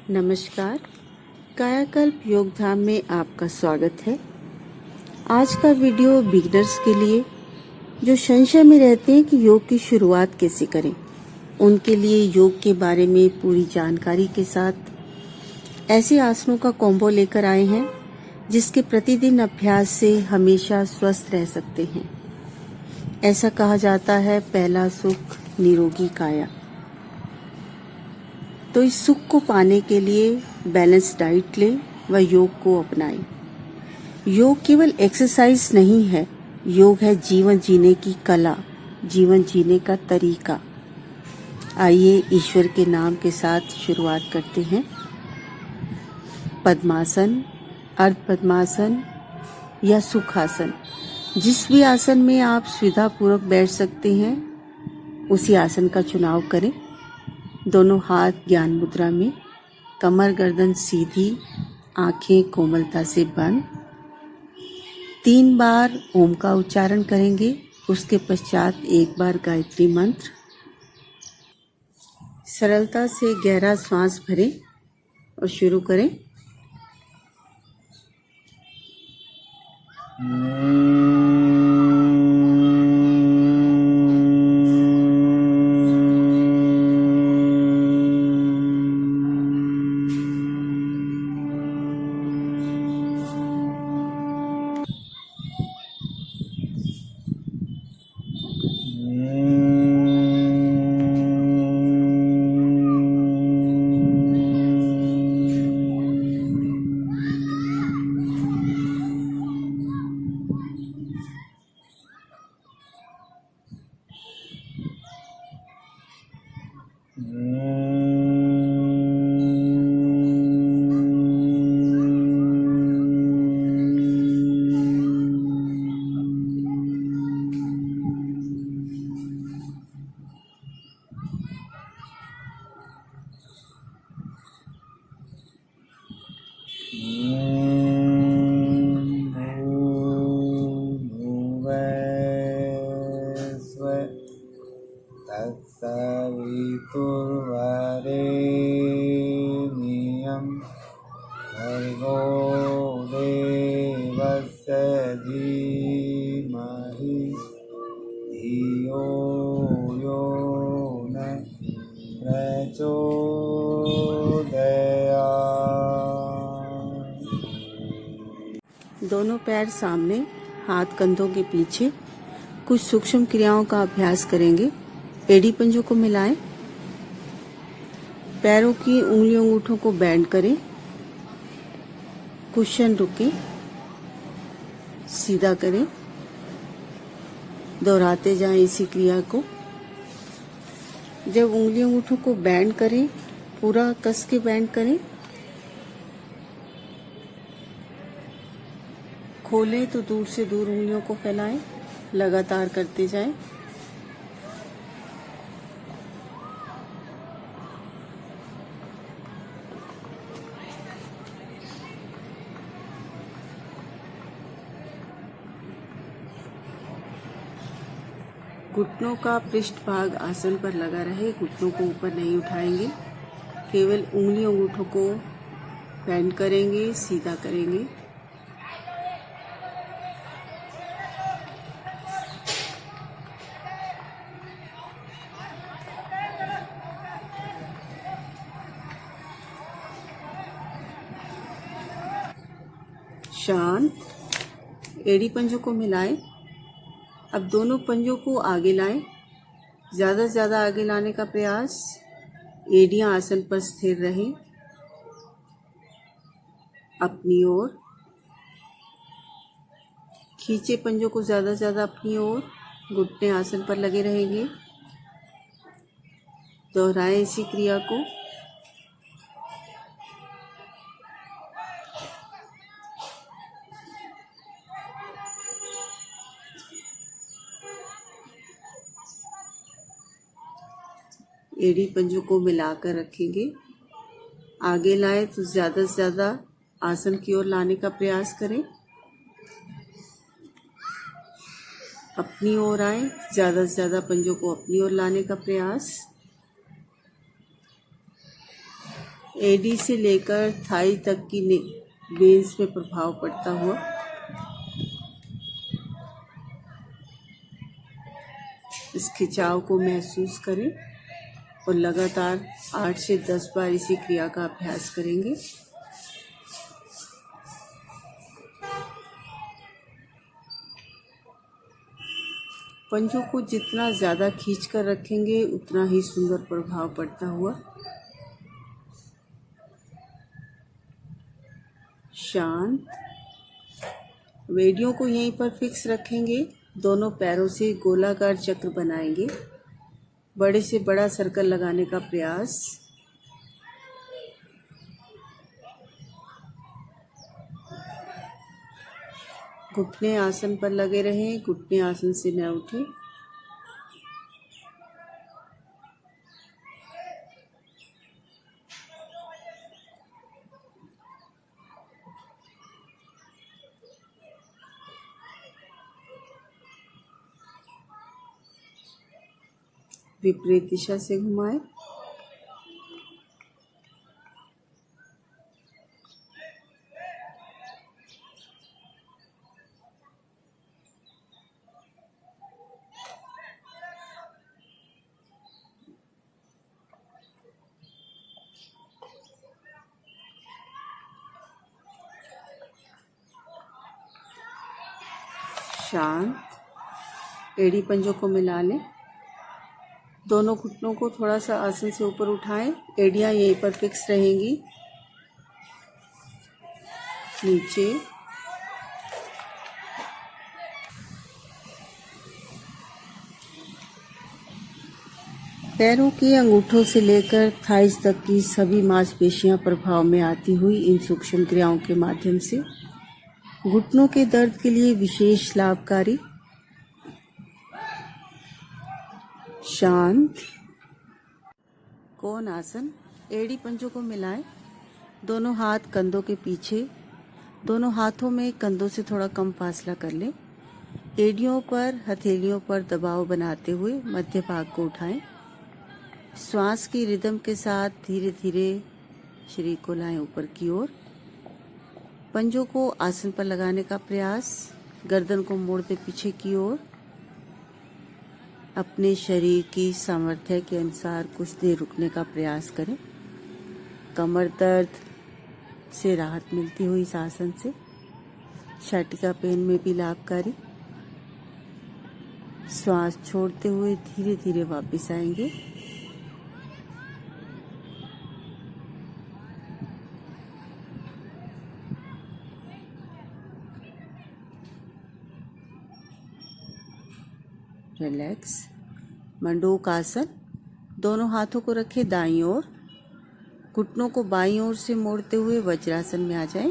नमस्कार। कायाकल्प योग धाम में आपका स्वागत है। आज का वीडियो बिगिनर्स के लिए जो संशय में रहते हैं कि योग की शुरुआत कैसे करें, उनके लिए योग के बारे में पूरी जानकारी के साथ ऐसे आसनों का कॉम्बो लेकर आए हैं जिसके प्रतिदिन अभ्यास से हमेशा स्वस्थ रह सकते हैं। ऐसा कहा जाता है, पहला सुख निरोगी काया। तो इस सुख को पाने के लिए बैलेंस डाइट लें व योग को अपनाएं। योग केवल एक्सरसाइज नहीं है, योग है जीवन जीने की कला, जीवन जीने का तरीका। आइए ईश्वर के नाम के साथ शुरुआत करते हैं। पद्मासन, अर्ध पद्मासन या सुखासन, जिस भी आसन में आप सुविधापूर्वक बैठ सकते हैं उसी आसन का चुनाव करें। दोनों हाथ ज्ञान मुद्रा में, कमर गर्दन सीधी, आंखें कोमलता से बंद। 3 बार ओम का उच्चारण करेंगे, उसके पश्चात 1 बार गायत्री मंत्र। सरलता से गहरा श्वास भरें और शुरू करें। तत्सवितुर्वरेण्यं भर्गो देवस्य धीमहि धियो यो न प्रचोदयात्। दोनों पैर सामने, हाथ कंधों के पीछे। कुछ सूक्ष्म क्रियाओं का अभ्यास करेंगे। एड़ी पंजों को मिलाएं, पैरों की उंगलियों अंगूठों को बेंड करें, कुशन रुकें, सीधा करें, दोहराते जाएं इसी क्रिया को। जब उंगलियों अंगूठों को बेंड करें, पूरा कस के बेंड करें। खोलें तो दूर से दूर उंगलियों को फैलाएं, लगातार करते जाएं। घुटनों का पृष्ठ भाग आसन पर लगा रहे, घुटनों को ऊपर नहीं उठाएंगे, केवल उंगलियों अंगूठों को बेंड करेंगे, सीधा करेंगे। शांत। एड़ी पंजों को मिलाएं। अब दोनों पंजों को आगे लाएं, ज़्यादा से ज़्यादा आगे लाने का प्रयास। एड़ियां आसन पर स्थिर रहें। अपनी ओर खींचे पंजों को ज़्यादा से ज़्यादा अपनी ओर, घुटने आसन पर लगे रहेंगे। दोहराएं इसी क्रिया को। एड़ी पंजों को मिलाकर रखेंगे। आगे लाए तो ज़्यादा से ज़्यादा आसन की ओर लाने का प्रयास करें। अपनी ओर आए, ज़्यादा से ज़्यादा पंजों को अपनी ओर लाने का प्रयास। एडी से लेकर थाई तक की वेन्स में प्रभाव पड़ता हुआ इस खिंचाव को महसूस करें और लगातार 8 से 10 बार इसी क्रिया का अभ्यास करेंगे। पंजों को जितना ज़्यादा खींच कर रखेंगे उतना ही सुंदर प्रभाव पड़ता हुआ शांत। वेडियों को यहीं पर फिक्स रखेंगे। दोनों पैरों से गोलाकार चक्र बनाएंगे। बड़े से बड़ा सर्कल लगाने का प्रयास। घुटने आसन पर लगे रहें, घुटने आसन से न उठें। विपरीत दिशा से घुमाएं। शांत। एड़ी पंजों को मिला लें। दोनों घुटनों को थोड़ा सा आसन से ऊपर उठाएं। एड़ियां यहीं पर फिक्स रहेंगी। नीचे। पैरों के अंगूठों से लेकर थाइस तक की सभी मांसपेशियां प्रभाव में आती हुई इन सूक्ष्म क्रियाओं के माध्यम से घुटनों के दर्द के लिए विशेष लाभकारी। शांत। कोण आसन। एड़ी पंजों को मिलाएं। दोनों हाथ कंधों के पीछे। दोनों हाथों में कंधों से थोड़ा कम फासला कर लें। एड़ियों पर हथेलियों पर दबाव बनाते हुए मध्य भाग को उठाएं। श्वास की रिदम के साथ धीरे धीरे शरीर को लाएं ऊपर की ओर। पंजों को आसन पर लगाने का प्रयास। गर्दन को मोड़ते पीछे की ओर। अपने शरीर की सामर्थ्य के अनुसार कुछ देर रुकने का प्रयास करें। कमर दर्द से राहत मिलती हुई इस आसन से। शाटिका पेन में भी लाभकारी। श्वास छोड़ते हुए धीरे धीरे वापस आएंगे। रिलैक्स। मंडूक आसन। दोनों हाथों को रखें दाईं ओर। घुटनों को बाईं ओर से मोड़ते हुए वज्रासन में आ जाएं।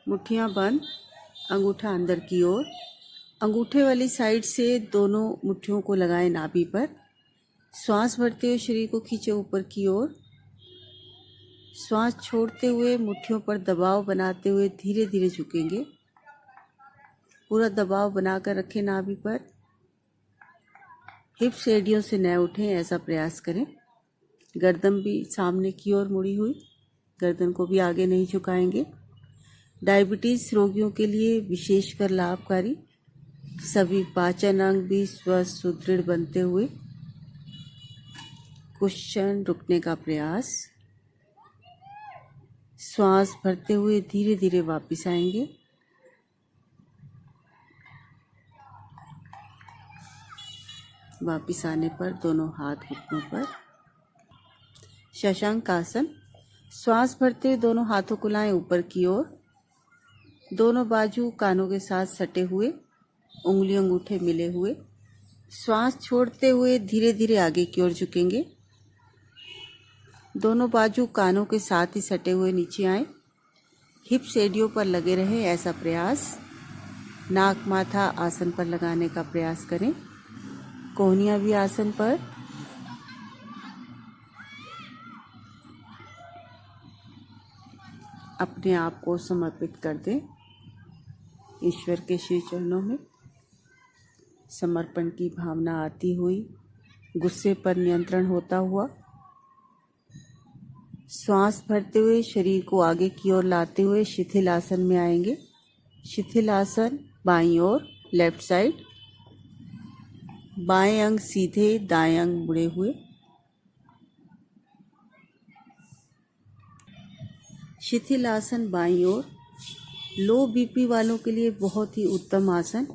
मुट्ठियां बंद। अंगूठा अंदर की ओर। अंगूठे वाली साइड से दोनों मुट्ठियों को लगाएं नाभि पर। श्वास भरते हुए शरीर को खींचे ऊपर की ओर। श्वास छोड़ते हुए मुट्ठियों पर दबाव बनाते हुए धीरे धीरे झुकेंगे। पूरा दबाव बनाकर रखें नाभि पर। हिप्स एड़ियों से न उठें, ऐसा प्रयास करें। गर्दन भी सामने की ओर मुड़ी हुई। गर्दन को भी आगे नहीं झुकाएंगे। डायबिटीज रोगियों के लिए विशेषकर लाभकारी। सभी पाचन अंग भी स्वस्थ सुदृढ़ बनते हुए कुछ क्षण रुकने का प्रयास। श्वास भरते हुए धीरे धीरे वापस आएंगे। वापस आने पर दोनों हाथ घुटनों पर। शशांक आसन। श्वास भरते हुए दोनों हाथों को लाएं ऊपर की ओर। दोनों बाजू कानों के साथ सटे हुए, उंगली अंगूठे मिले हुए। श्वास छोड़ते हुए धीरे धीरे आगे की ओर झुकेंगे। दोनों बाजू कानों के साथ ही सटे हुए नीचे आए। हिप्स एड़ियों पर लगे रहे, ऐसा प्रयास। नाक माथा आसन पर लगाने का प्रयास करें। कोहनियां भी आसन पर। अपने आप को समर्पित कर दें ईश्वर के श्री चरणों में। समर्पण की भावना आती हुई, गुस्से पर नियंत्रण होता हुआ। श्वास भरते हुए शरीर को आगे की ओर लाते हुए शिथिल आसन में आएंगे। शिथिल आसन, बाईं ओर, लेफ्ट साइड। बाएं अंग सीधे, दाएं अंग मुड़े हुए। शिथिल आसन बाईं ओर। लो बीपी वालों के लिए बहुत ही उत्तम आसन।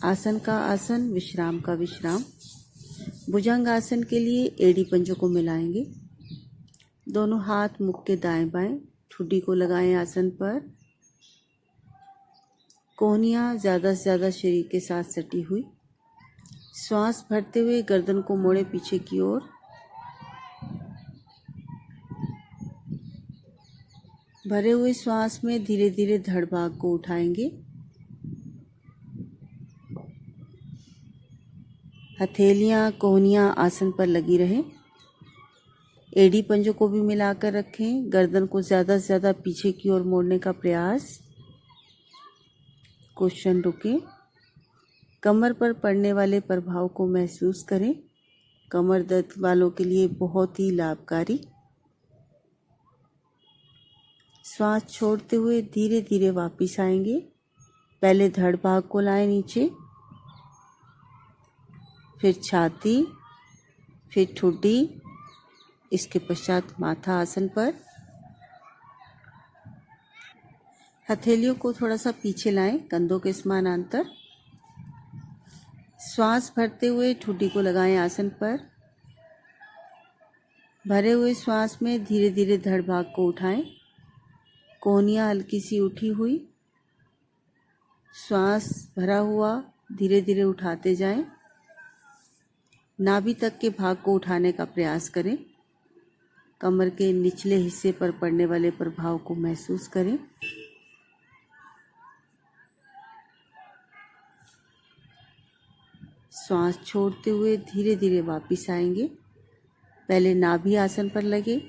आसन का आसन, विश्राम का विश्राम। भुजंग आसन के लिए एड़ी पंजों को मिलाएंगे। दोनों हाथ मुख के दाएं बाएं, ठुड्डी को लगाएं आसन पर। कोहनियां ज़्यादा से ज़्यादा शरीर के साथ सटी हुई। श्वास भरते हुए गर्दन को मोड़े पीछे की ओर। भरे हुए श्वास में धीरे धीरे धड़ भाग को उठाएंगे। हथेलियां, कोहनियां आसन पर लगी रहें। एड़ी पंजों को भी मिलाकर रखें। गर्दन को ज़्यादा से ज़्यादा पीछे की ओर मोड़ने का प्रयास। क्वेश्चन रुकें। कमर पर पड़ने वाले प्रभाव को महसूस करें। कमर दर्द वालों के लिए बहुत ही लाभकारी। श्वास छोड़ते हुए धीरे धीरे वापस आएंगे। पहले धड़ भाग को लाएं नीचे, फिर छाती, फिर ठुड्डी, इसके पश्चात माथा आसन पर। हथेलियों को थोड़ा सा पीछे लाएं, कंधों के समानांतर। श्वास भरते हुए ठुड्डी को लगाएं आसन पर। भरे हुए श्वास में धीरे धीरे धड़ भाग को उठाएं। कोहनियां हल्की सी उठी हुई। श्वास भरा हुआ धीरे धीरे उठाते जाएं। नाभि तक के भाग को उठाने का प्रयास करें। कमर के निचले हिस्से पर पड़ने वाले प्रभाव को महसूस करें। श्वास छोड़ते हुए धीरे धीरे वापस आएंगे। पहले नाभि आसन पर लगे,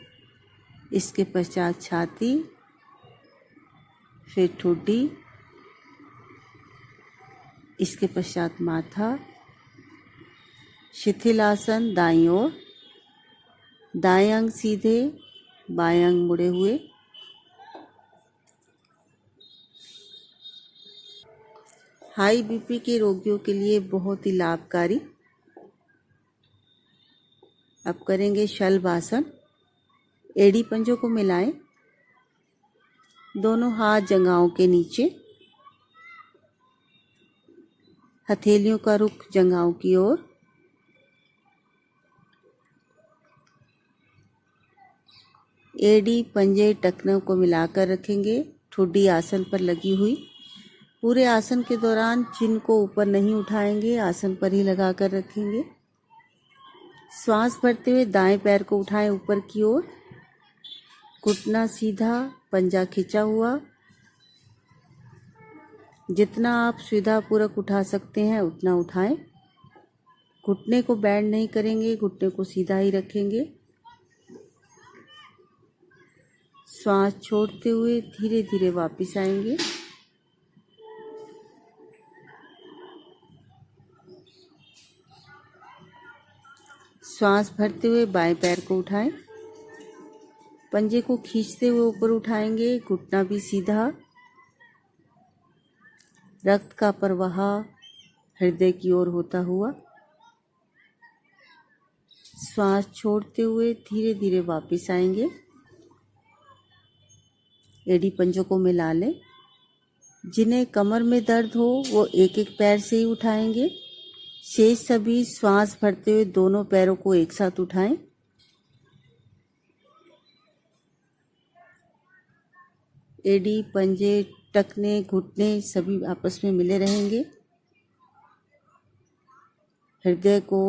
इसके पश्चात छाती, फिर ठुड्डी, इसके पश्चात माथा। शिथिल आसन दाईं ओर। दाएं अंग सीधे, बाएं अंग मुड़े हुए। हाई बीपी के रोगियों के लिए बहुत ही लाभकारी। अब करेंगे शलभासन। एड़ी पंजों को मिलाएं। दोनों हाथ जंघाओं के नीचे। हथेलियों का रुख जंघाओं की ओर। एड़ी, पंजे, टखनों को मिलाकर रखेंगे। ठुड्डी आसन पर लगी हुई। पूरे आसन के दौरान चिन को ऊपर नहीं उठाएंगे, आसन पर ही लगाकर रखेंगे। श्वास भरते हुए दाएं पैर को उठाएं ऊपर की ओर। घुटना सीधा, पंजा खिंचा हुआ। जितना आप सुविधापूर्वक उठा सकते हैं उतना उठाएं। घुटने को बेंड नहीं करेंगे, घुटने को सीधा ही रखेंगे। श्वास छोड़ते हुए धीरे धीरे वापस आएंगे। श्वास भरते हुए बाएं पैर को उठाएं। पंजे को खींचते हुए ऊपर उठाएंगे, घुटना भी सीधा। रक्त का प्रवाह हृदय की ओर होता हुआ। श्वास छोड़ते हुए धीरे धीरे वापस आएंगे। एड़ी पंजों को मिला लें। जिन्हें कमर में दर्द हो वो एक एक पैर से ही उठाएंगे। शेष सभी श्वास भरते हुए दोनों पैरों को एक साथ उठाएं। एड़ी, पंजे, टखने, घुटने सभी आपस में मिले रहेंगे। हृदय को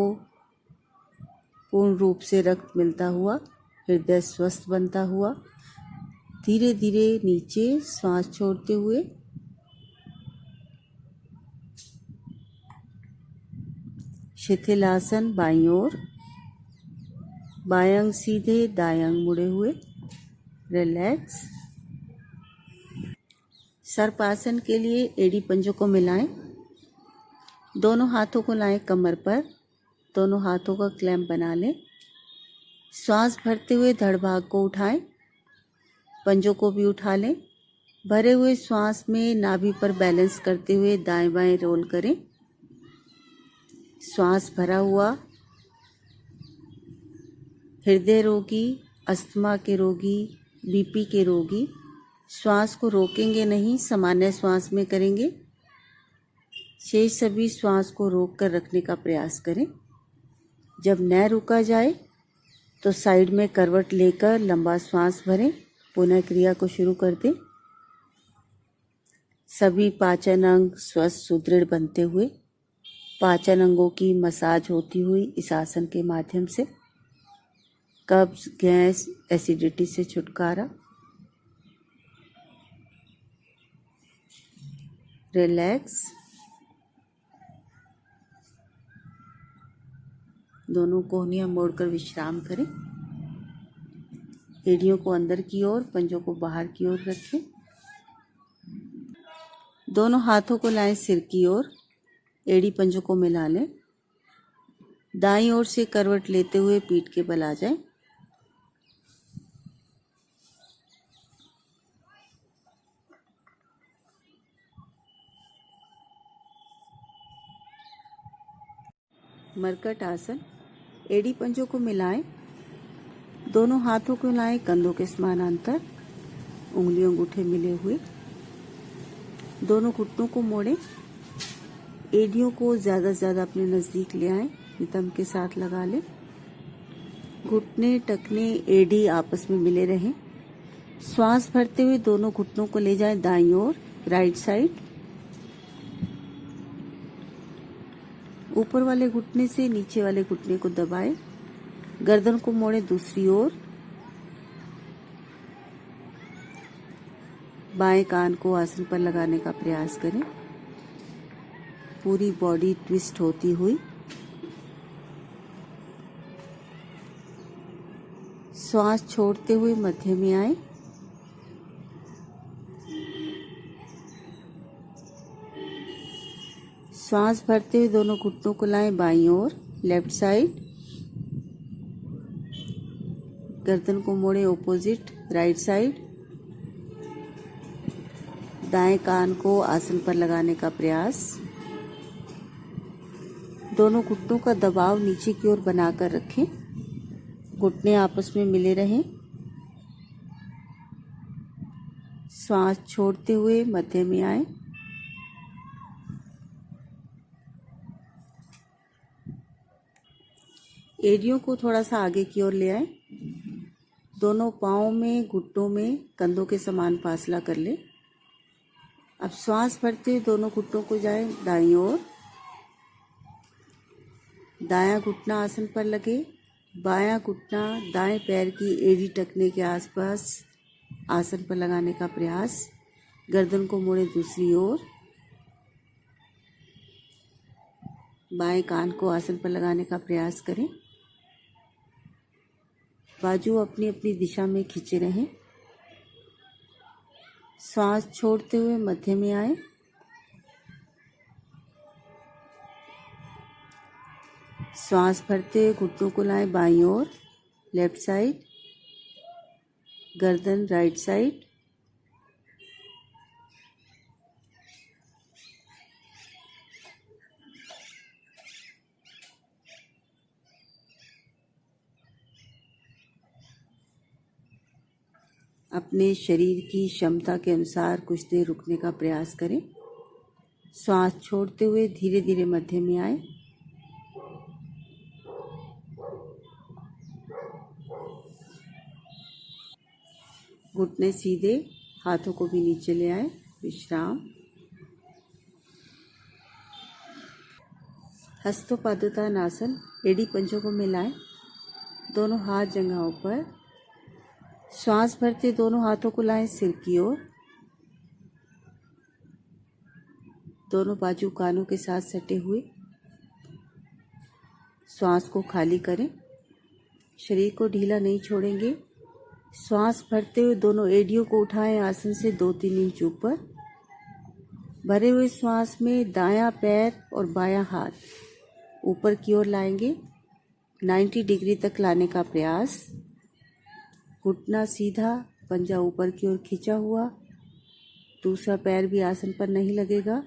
पूर्ण रूप से रक्त मिलता हुआ, हृदय स्वस्थ बनता हुआ। धीरे धीरे नीचे श्वास छोड़ते हुए शिथिल आसन बाईं ओर। बाएं अंग सीधे, दाएं अंग मुड़े हुए। रिलैक्स। सर्पासन के लिए एड़ी पंजों को मिलाएं। दोनों हाथों को लाएं कमर पर, दोनों हाथों का क्लैंप बना लें। श्वास भरते हुए धड़ भाग को उठाएं, पंजों को भी उठा लें। भरे हुए श्वास में नाभि पर बैलेंस करते हुए दाएं बाएं रोल करें। श्वास भरा हुआ हृदय रोगी, अस्थमा के रोगी, बीपी के रोगी श्वास को रोकेंगे नहीं, सामान्य श्वास में करेंगे। शेष सभी श्वास को रोक कर रखने का प्रयास करें। जब न रुका जाए तो साइड में करवट लेकर लंबा श्वास भरें। पुनः क्रिया को शुरू कर दें। सभी पाचन अंग स्वस्थ सुदृढ़ बनते हुए पाचन अंगों की मसाज होती हुई इस आसन के माध्यम से कब्ज, गैस, एसिडिटी से छुटकारा। रिलैक्स। दोनों कोहनियां मोड़कर विश्राम करें। एड़ियों को अंदर की ओर, पंजों को बाहर की ओर रखें। दोनों हाथों को लाएं सिर की ओर, एड़ी पंजों को मिला लें। दाईं ओर से करवट लेते हुए पीठ के बल आ जाएं। मरकट आसन। एड़ी पंजों को मिलाएं, दोनों हाथों को लाएं कंधों के समानांतर, उंगलियों अंगूठे मिले हुए। दोनों घुटनों को मोड़ें, एड़ियों को ज़्यादा से ज़्यादा अपने नज़दीक ले आएं, नितंब के साथ लगा लें। घुटने, टखने, एड़ी आपस में मिले रहें। श्वास भरते हुए दोनों घुटनों को ले जाएं दाईं ओर, राइट साइड। ऊपर वाले घुटने से नीचे वाले घुटने को दबाएं। गर्दन को मोड़ें दूसरी ओर। बाएं कान को आसन पर लगाने का प्रयास करें। पूरी बॉडी ट्विस्ट होती हुई। श्वास छोड़ते हुए मध्य में आए। श्वास भरते हुए दोनों घुटनों को लाएं बाईं ओर, लेफ्ट साइड। गर्दन को मोड़ें ऑपोजिट, राइट साइड। दाएं कान को आसन पर लगाने का प्रयास। दोनों घुटनों का दबाव नीचे की ओर बनाकर रखें। घुटने आपस में मिले रहें। श्वास छोड़ते हुए मध्य में आए। एड़ियों को थोड़ा सा आगे की ओर ले आए। दोनों पाँवों में, घुटनों में कंधों के समान फासला कर ले। अब श्वास भरते हुए दोनों घुटनों को जाए दाईं ओर। दायां घुटना आसन पर लगे। बायां घुटना दाएं पैर की एड़ी टखने के आसपास आसन पर लगाने का प्रयास। गर्दन को मोड़े दूसरी ओर। बाएं कान को आसन पर लगाने का प्रयास करें। बाजू अपनी अपनी दिशा में खींचे रहें। श्वास छोड़ते हुए मध्य में आए। श्वास भरते हुए घुटनों को लाएं बाईं ओर, लेफ्ट साइड। गर्दन राइट साइड। अपने शरीर की क्षमता के अनुसार कुछ देर रुकने का प्रयास करें। श्वास छोड़ते हुए धीरे धीरे मध्य में आए। घुटने सीधे, हाथों को भी नीचे ले आए। विश्राम। हस्तोपादतानासन। एड़ी पंजों को मिलाएं, दोनों हाथ जंघाओं पर। श्वास भरते दोनों हाथों को लाएं सिर की ओर। दोनों बाजू कानों के साथ सटे हुए। श्वास को खाली करें। शरीर को ढीला नहीं छोड़ेंगे। श्वास भरते हुए दोनों एड़ियों को उठाएं आसन से 2-3 इंच ऊपर। भरे हुए श्वास में दायां पैर और बायां हाथ ऊपर की ओर लाएंगे। 90 डिग्री तक लाने का प्रयास। घुटना सीधा, पंजा ऊपर की ओर खींचा हुआ। दूसरा पैर भी आसन पर नहीं लगेगा।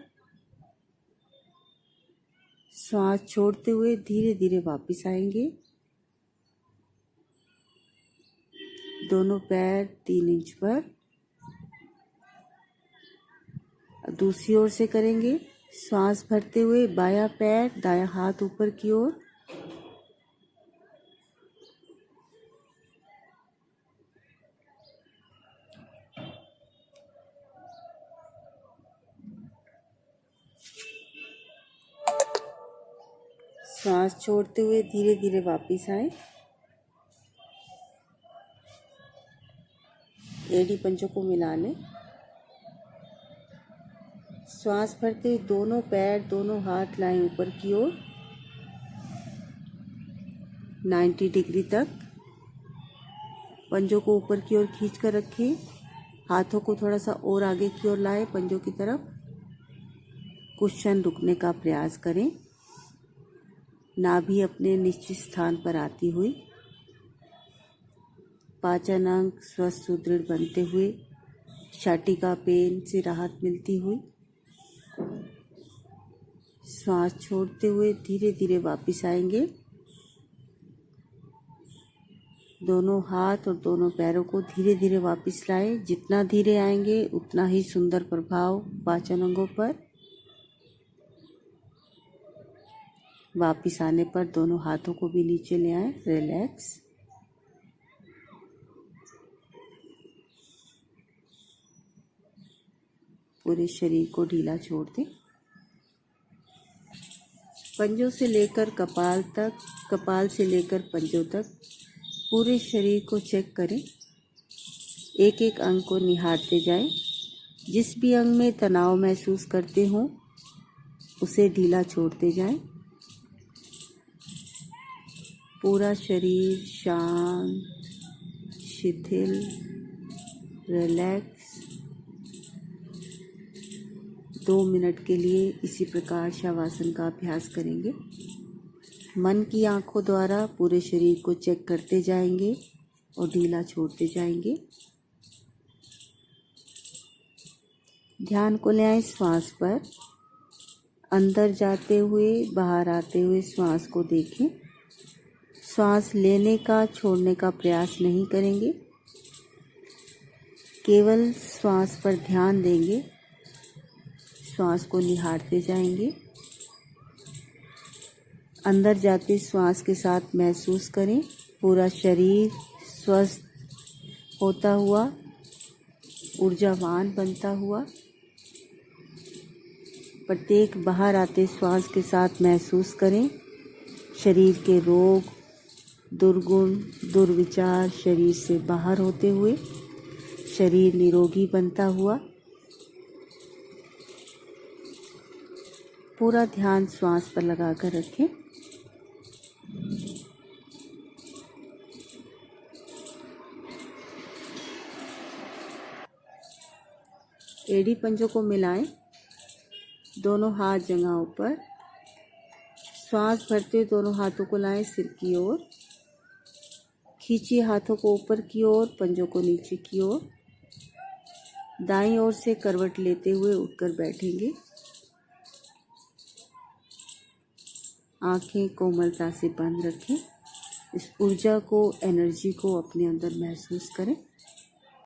श्वास छोड़ते हुए धीरे धीरे वापस आएंगे। दोनों पैर 3 इंच पर। दूसरी ओर से करेंगे। श्वास भरते हुए बायां पैर, दायां हाथ ऊपर की ओर। श्वास छोड़ते हुए धीरे धीरे वापस आए। एडी पंजों को मिला लें। श्वास भरते हुए दोनों पैर, दोनों हाथ लाएं ऊपर की ओर 90 डिग्री तक। पंजों को ऊपर की ओर खींच कर रखें। हाथों को थोड़ा सा और आगे की ओर लाएं पंजों की तरफ। कुछ क्षण रुकने का प्रयास करें। नाभि अपने निश्चित स्थान पर आती हुई, पाचन अंग स्वस्थ सुदृढ़ बनते हुए, छाती का पेन से राहत मिलती हुई। श्वास छोड़ते हुए धीरे धीरे वापस आएंगे। दोनों हाथ और दोनों पैरों को धीरे धीरे वापस लाएं। जितना धीरे आएंगे उतना ही सुंदर प्रभाव पाचन अंगों पर। वापस आने पर दोनों हाथों को भी नीचे ले आएं। रिलैक्स। पूरे शरीर को ढीला छोड़ दें। पंजों से लेकर कपाल तक, कपाल से लेकर पंजों तक पूरे शरीर को चेक करें। एक एक अंग को निहारते जाएं। जिस भी अंग में तनाव महसूस करते हो उसे ढीला छोड़ते जाएं। पूरा शरीर शांत, शिथिल, रिलैक्स। 2 मिनट के लिए इसी प्रकार शवासन का अभ्यास करेंगे। मन की आंखों द्वारा पूरे शरीर को चेक करते जाएंगे और ढीला छोड़ते जाएंगे। ध्यान को ले आए श्वास पर। अंदर जाते हुए, बाहर आते हुए श्वास को देखें। श्वास लेने का, छोड़ने का प्रयास नहीं करेंगे। केवल श्वास पर ध्यान देंगे। श्वास को निहारते जाएंगे। अंदर जाते श्वास के साथ महसूस करें पूरा शरीर स्वस्थ होता हुआ, ऊर्जावान बनता हुआ। प्रत्येक बाहर आते श्वास के साथ महसूस करें शरीर के रोग, दुर्गुण, दुर्विचार शरीर से बाहर होते हुए, शरीर निरोगी बनता हुआ। पूरा ध्यान श्वास पर लगाकर रखें। एड़ी पंजों को मिलाएं। दोनों हाथ जगहों पर। श्वास भरते हुए दोनों हाथों को लाएं सिर की ओर। खींचिए हाथों को ऊपर की ओर, पंजों को नीचे की ओर। दाईं ओर से करवट लेते हुए उठकर बैठेंगे। आंखें कोमलता से बंद रखें। इस ऊर्जा को, एनर्जी को अपने अंदर महसूस करें।